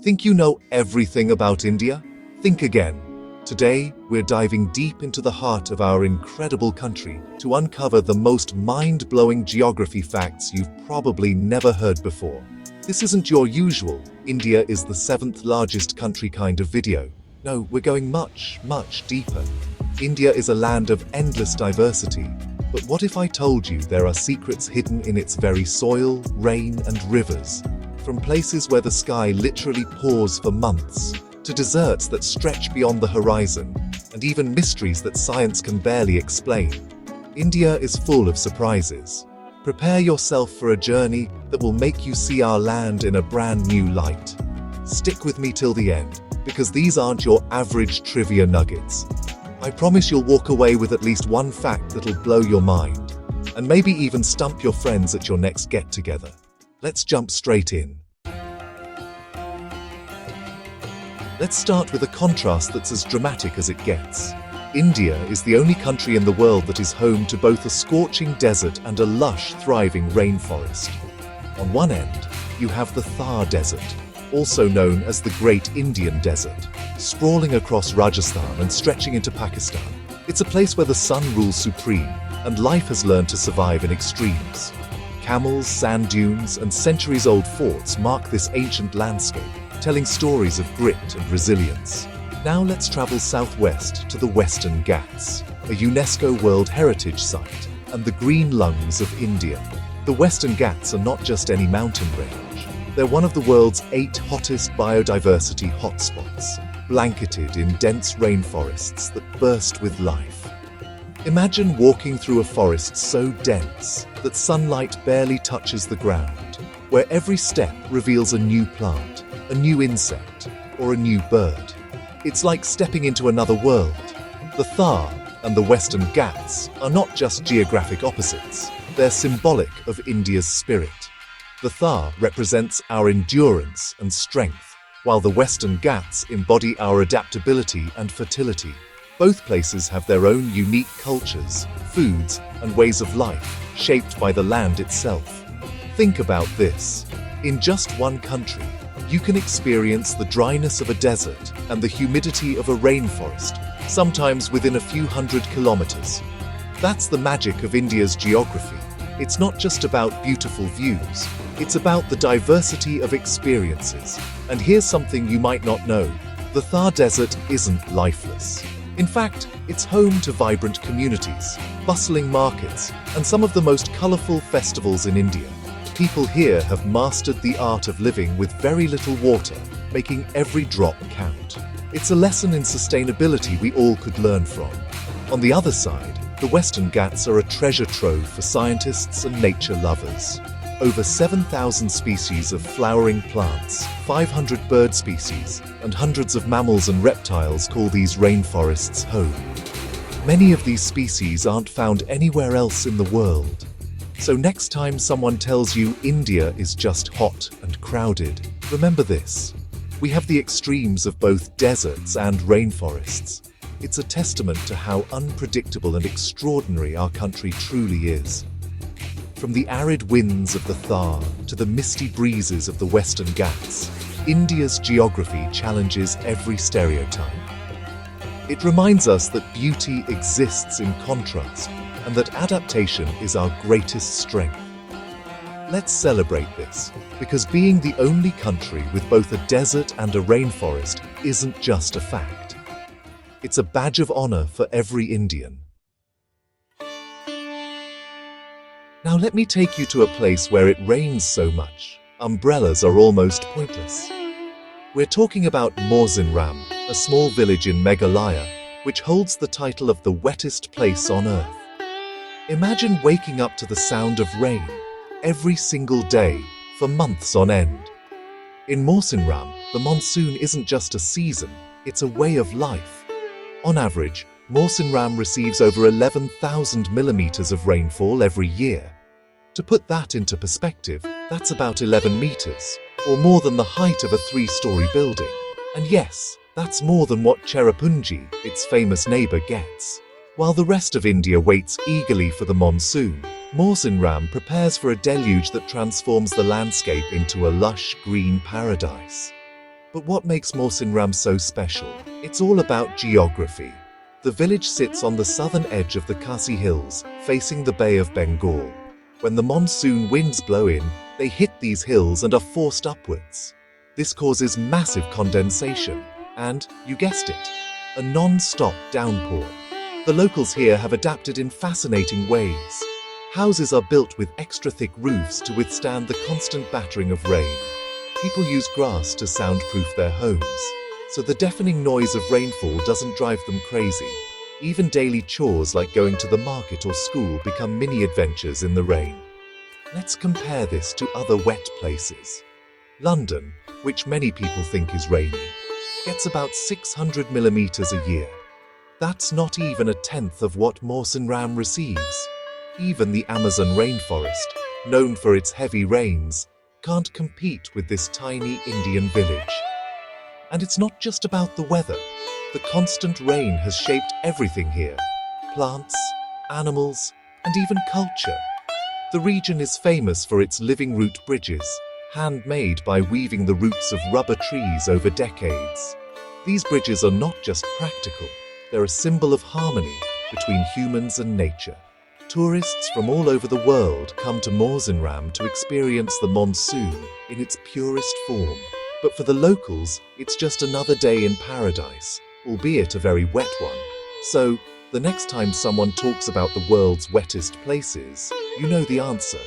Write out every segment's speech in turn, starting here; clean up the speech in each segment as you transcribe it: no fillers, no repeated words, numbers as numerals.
Think you know everything about India? Think again. Today, we're diving deep into the heart of our incredible country to uncover the most mind-blowing geography facts you've probably never heard before. This isn't your usual "India is the seventh largest country" kind of video. No, we're going much, much deeper. India is a land of endless diversity. But what if I told you there are secrets hidden in its very soil, rain, and rivers? From places where the sky literally pours for months, to deserts that stretch beyond the horizon, and even mysteries that science can barely explain. India is full of surprises. Prepare yourself for a journey that will make you see our land in a brand new light. Stick with me till the end, because these aren't your average trivia nuggets. I promise you'll walk away with at least one fact that'll blow your mind, and maybe even stump your friends at your next get-together. Let's jump straight in. Let's start with a contrast that's as dramatic as it gets. India is the only country in the world that is home to both a scorching desert and a lush, thriving rainforest. On one end, you have the Thar Desert, also known as the Great Indian Desert, sprawling across Rajasthan and stretching into Pakistan. It's a place where the sun rules supreme, and life has learned to survive in extremes. Camels, sand dunes, and centuries-old forts mark this ancient landscape, telling stories of grit and resilience. Now let's travel southwest to the Western Ghats, a UNESCO World Heritage Site, and the green lungs of India. The Western Ghats are not just any mountain range. They're one of the world's 8 hottest biodiversity hotspots, blanketed in dense rainforests that burst with life. Imagine walking through a forest so dense that sunlight barely touches the ground, where every step reveals a new plant, a new insect, or a new bird. It's like stepping into another world. The Thar and the Western Ghats are not just geographic opposites, they're symbolic of India's spirit. The Thar represents our endurance and strength, while the Western Ghats embody our adaptability and fertility. Both places have their own unique cultures, foods, and ways of life, shaped by the land itself. Think about this. In just one country, you can experience the dryness of a desert and the humidity of a rainforest, sometimes within a few hundred kilometers. That's the magic of India's geography. It's not just about beautiful views, it's about the diversity of experiences. And here's something you might not know. The Thar Desert isn't lifeless. In fact, it's home to vibrant communities, bustling markets, and some of the most colorful festivals in India. People here have mastered the art of living with very little water, making every drop count. It's a lesson in sustainability we all could learn from. On the other side, the Western Ghats are a treasure trove for scientists and nature lovers. Over 7,000 species of flowering plants, 500 bird species, and hundreds of mammals and reptiles call these rainforests home. Many of these species aren't found anywhere else in the world. So next time someone tells you India is just hot and crowded, remember this. We have the extremes of both deserts and rainforests. It's a testament to how unpredictable and extraordinary our country truly is. From the arid winds of the Thar to the misty breezes of the Western Ghats, India's geography challenges every stereotype. It reminds us that beauty exists in contrast, and that adaptation is our greatest strength. Let's celebrate this, because being the only country with both a desert and a rainforest isn't just a fact. It's a badge of honor for every Indian. Now let me take you to a place where it rains so much, umbrellas are almost pointless. We're talking about Mawsynram, a small village in Meghalaya, which holds the title of the wettest place on Earth. Imagine waking up to the sound of rain every single day for months on end. In Mawsynram, the monsoon isn't just a season, it's a way of life. On average, Mawsynram receives over 11,000 millimeters of rainfall every year. To put that into perspective, that's about 11 meters, or more than the height of a 3-story building. And yes, that's more than what Cherrapunji, its famous neighbor, gets. While the rest of India waits eagerly for the monsoon, Mawsynram prepares for a deluge that transforms the landscape into a lush green paradise. But what makes Mawsynram so special? It's all about geography. The village sits on the southern edge of the Khasi Hills, facing the Bay of Bengal. When the monsoon winds blow in, they hit these hills and are forced upwards. This causes massive condensation and, you guessed it, a non-stop downpour. The locals here have adapted in fascinating ways. Houses are built with extra thick roofs to withstand the constant battering of rain. People use grass to soundproof their homes, so the deafening noise of rainfall doesn't drive them crazy. Even daily chores like going to the market or school become mini adventures in the rain. Let's compare this to other wet places. London, which many people think is rainy, gets about 600 millimeters a year. That's not even a tenth of what Mawsynram receives. Even the Amazon rainforest, known for its heavy rains, can't compete with this tiny Indian village. And it's not just about the weather. The constant rain has shaped everything here. Plants, animals, and even culture. The region is famous for its living root bridges, handmade by weaving the roots of rubber trees over decades. These bridges are not just practical, they're a symbol of harmony between humans and nature. Tourists from all over the world come to Mawsynram to experience the monsoon in its purest form. But for the locals, it's just another day in paradise, albeit a very wet one. So, the next time someone talks about the world's wettest places, you know the answer.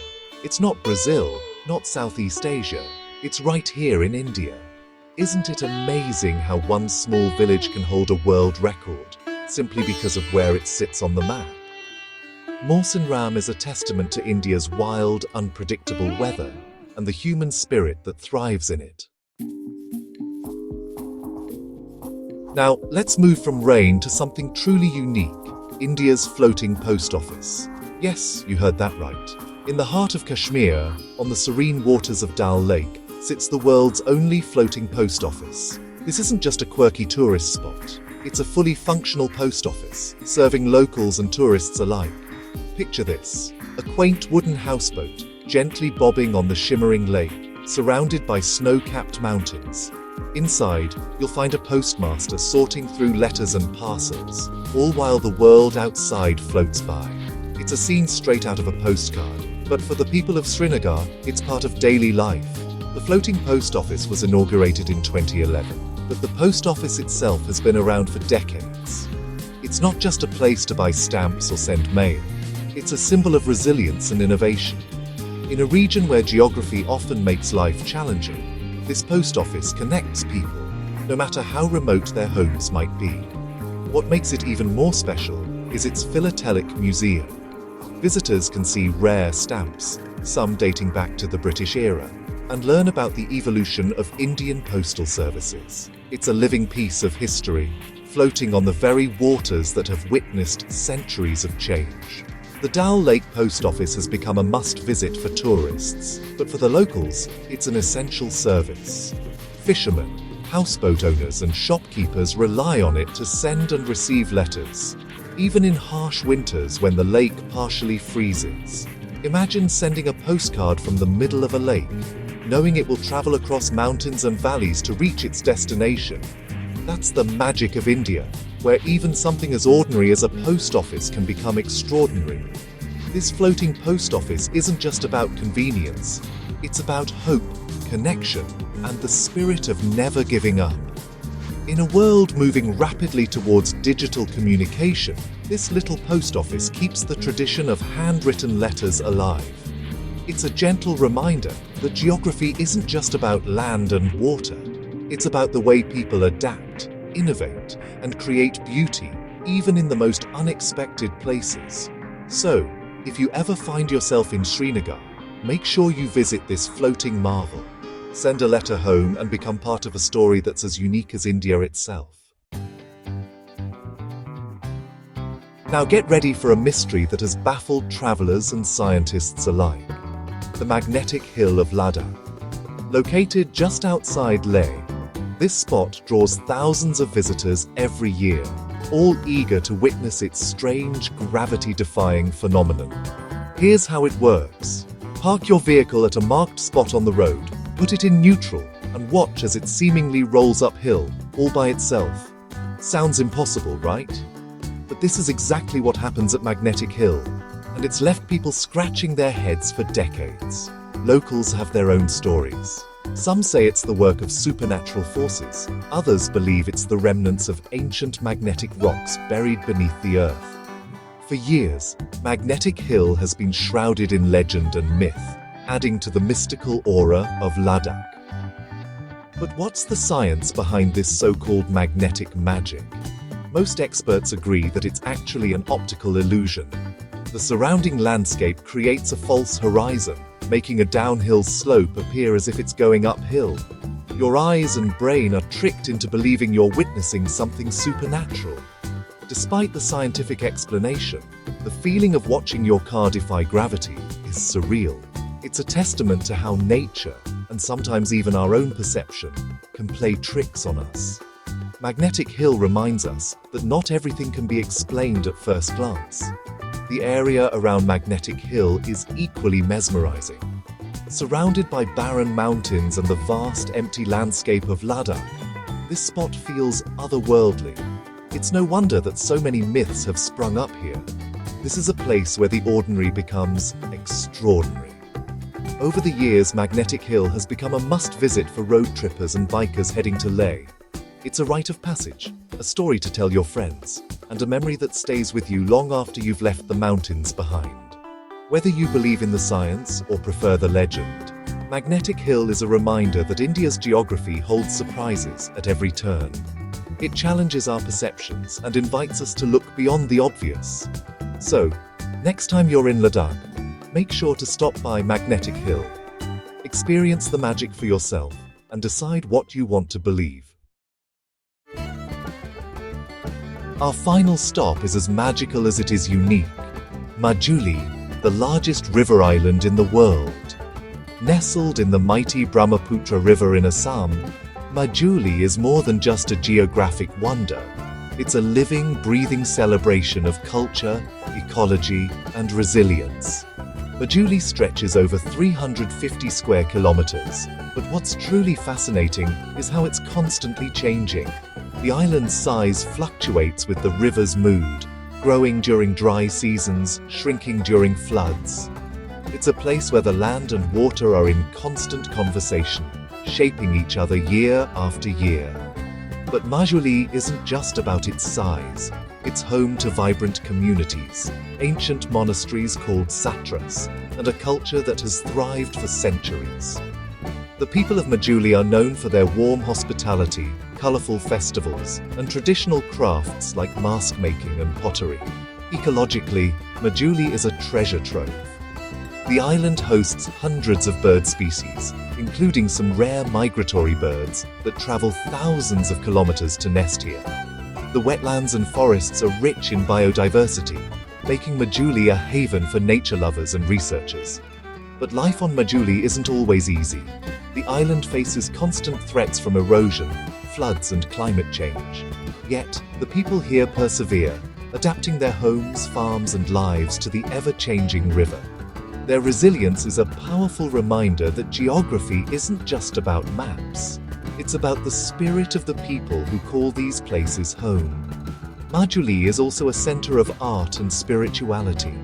It's not Brazil, not Southeast Asia, it's right here in India. Isn't it amazing how one small village can hold a world record, simply because of where it sits on the map? Mawsynram is a testament to India's wild, unpredictable weather and the human spirit that thrives in it. Now, let's move from rain to something truly unique, India's floating post office. Yes, you heard that right. In the heart of Kashmir, on the serene waters of Dal Lake, sits the world's only floating post office. This isn't just a quirky tourist spot. It's a fully functional post office, serving locals and tourists alike. Picture this, a quaint wooden houseboat, gently bobbing on the shimmering lake, surrounded by snow-capped mountains. Inside, you'll find a postmaster sorting through letters and parcels, all while the world outside floats by. It's a scene straight out of a postcard, but for the people of Srinagar, it's part of daily life. The floating post office was inaugurated in 2011, but the post office itself has been around for decades. It's not just a place to buy stamps or send mail. It's a symbol of resilience and innovation. In a region where geography often makes life challenging, this post office connects people, no matter how remote their homes might be. What makes it even more special is its philatelic museum. Visitors can see rare stamps, some dating back to the British era, and learn about the evolution of Indian postal services. It's a living piece of history, floating on the very waters that have witnessed centuries of change. The Dal Lake Post Office has become a must-visit for tourists, but for the locals, it's an essential service. Fishermen, houseboat owners and shopkeepers rely on it to send and receive letters, even in harsh winters when the lake partially freezes. Imagine sending a postcard from the middle of a lake, knowing it will travel across mountains and valleys to reach its destination. That's the magic of India, where even something as ordinary as a post office can become extraordinary. This floating post office isn't just about convenience, it's about hope, connection, and the spirit of never giving up. In a world moving rapidly towards digital communication, this little post office keeps the tradition of handwritten letters alive. It's a gentle reminder that geography isn't just about land and water. It's about the way people adapt, innovate, and create beauty, even in the most unexpected places. So, if you ever find yourself in Srinagar, make sure you visit this floating marvel. Send a letter home and become part of a story that's as unique as India itself. Now get ready for a mystery that has baffled travelers and scientists alike. The magnetic hill of Ladakh. Located just outside Leh, this spot draws thousands of visitors every year, all eager to witness its strange, gravity-defying phenomenon. Here's how it works. Park your vehicle at a marked spot on the road, put it in neutral, and watch as it seemingly rolls uphill, all by itself. Sounds impossible, right? But this is exactly what happens at Magnetic Hill, and it's left people scratching their heads for decades. Locals have their own stories. Some say it's the work of supernatural forces. Others believe it's the remnants of ancient magnetic rocks buried beneath the earth. For years, Magnetic Hill has been shrouded in legend and myth, adding to the mystical aura of Ladakh. But what's the science behind this so-called magnetic magic? Most experts agree that it's actually an optical illusion. The surrounding landscape creates a false horizon, making a downhill slope appear as if it's going uphill. Your eyes and brain are tricked into believing you're witnessing something supernatural. Despite the scientific explanation, the feeling of watching your car defy gravity is surreal. It's a testament to how nature, and sometimes even our own perception, can play tricks on us. Magnetic Hill reminds us that not everything can be explained at first glance. The area around Magnetic Hill is equally mesmerizing. Surrounded by barren mountains and the vast empty landscape of Ladakh, this spot feels otherworldly. It's no wonder that so many myths have sprung up here. This is a place where the ordinary becomes extraordinary. Over the years, Magnetic Hill has become a must-visit for road trippers and bikers heading to Leh. It's a rite of passage, a story to tell your friends, and a memory that stays with you long after you've left the mountains behind. Whether you believe in the science or prefer the legend, Magnetic Hill is a reminder that India's geography holds surprises at every turn. It challenges our perceptions and invites us to look beyond the obvious. So, next time you're in Ladakh, make sure to stop by Magnetic Hill. Experience the magic for yourself and decide what you want to believe. Our final stop is as magical as it is unique. Majuli, the largest river island in the world. Nestled in the mighty Brahmaputra River in Assam, Majuli is more than just a geographic wonder. It's a living, breathing celebration of culture, ecology, and resilience. Majuli stretches over 350 square kilometers, but what's truly fascinating is how it's constantly changing. The island's size fluctuates with the river's mood, growing during dry seasons, shrinking during floods. It's a place where the land and water are in constant conversation, shaping each other year after year. But Majuli isn't just about its size. It's home to vibrant communities, ancient monasteries called satras, and a culture that has thrived for centuries. The people of Majuli are known for their warm hospitality, colorful festivals, and traditional crafts like mask making and pottery. Ecologically, Majuli is a treasure trove. The island hosts hundreds of bird species, including some rare migratory birds that travel thousands of kilometers to nest here. The wetlands and forests are rich in biodiversity, making Majuli a haven for nature lovers and researchers. But life on Majuli isn't always easy. The island faces constant threats from erosion, floods, and climate change. Yet, the people here persevere, adapting their homes, farms, and lives to the ever-changing river. Their resilience is a powerful reminder that geography isn't just about maps. It's about the spirit of the people who call these places home. Majuli is also a center of art and spirituality.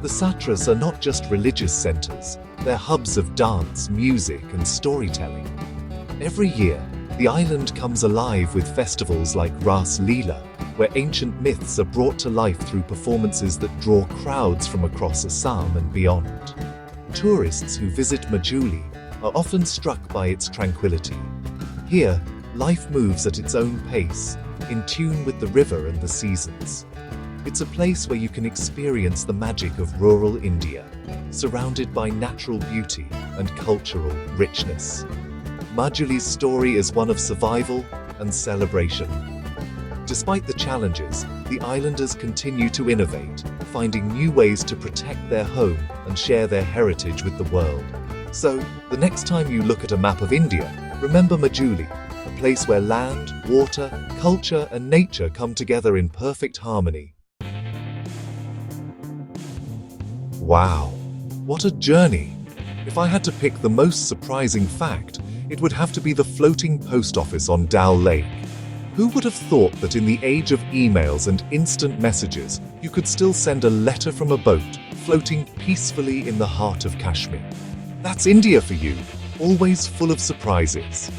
The satras are not just religious centers, they're hubs of dance, music, and storytelling. Every year, the island comes alive with festivals like Ras Leela, where ancient myths are brought to life through performances that draw crowds from across Assam and beyond. Tourists who visit Majuli are often struck by its tranquility. Here, life moves at its own pace, in tune with the river and the seasons. It's a place where you can experience the magic of rural India, surrounded by natural beauty and cultural richness. Majuli's story is one of survival and celebration. Despite the challenges, the islanders continue to innovate, finding new ways to protect their home and share their heritage with the world. So, the next time you look at a map of India, remember Majuli, a place where land, water, culture, and nature come together in perfect harmony. Wow, what a journey! If I had to pick the most surprising fact, it would have to be the floating post office on Dal Lake. Who would have thought that in the age of emails and instant messages, you could still send a letter from a boat floating peacefully in the heart of Kashmir? That's India for you, always full of surprises.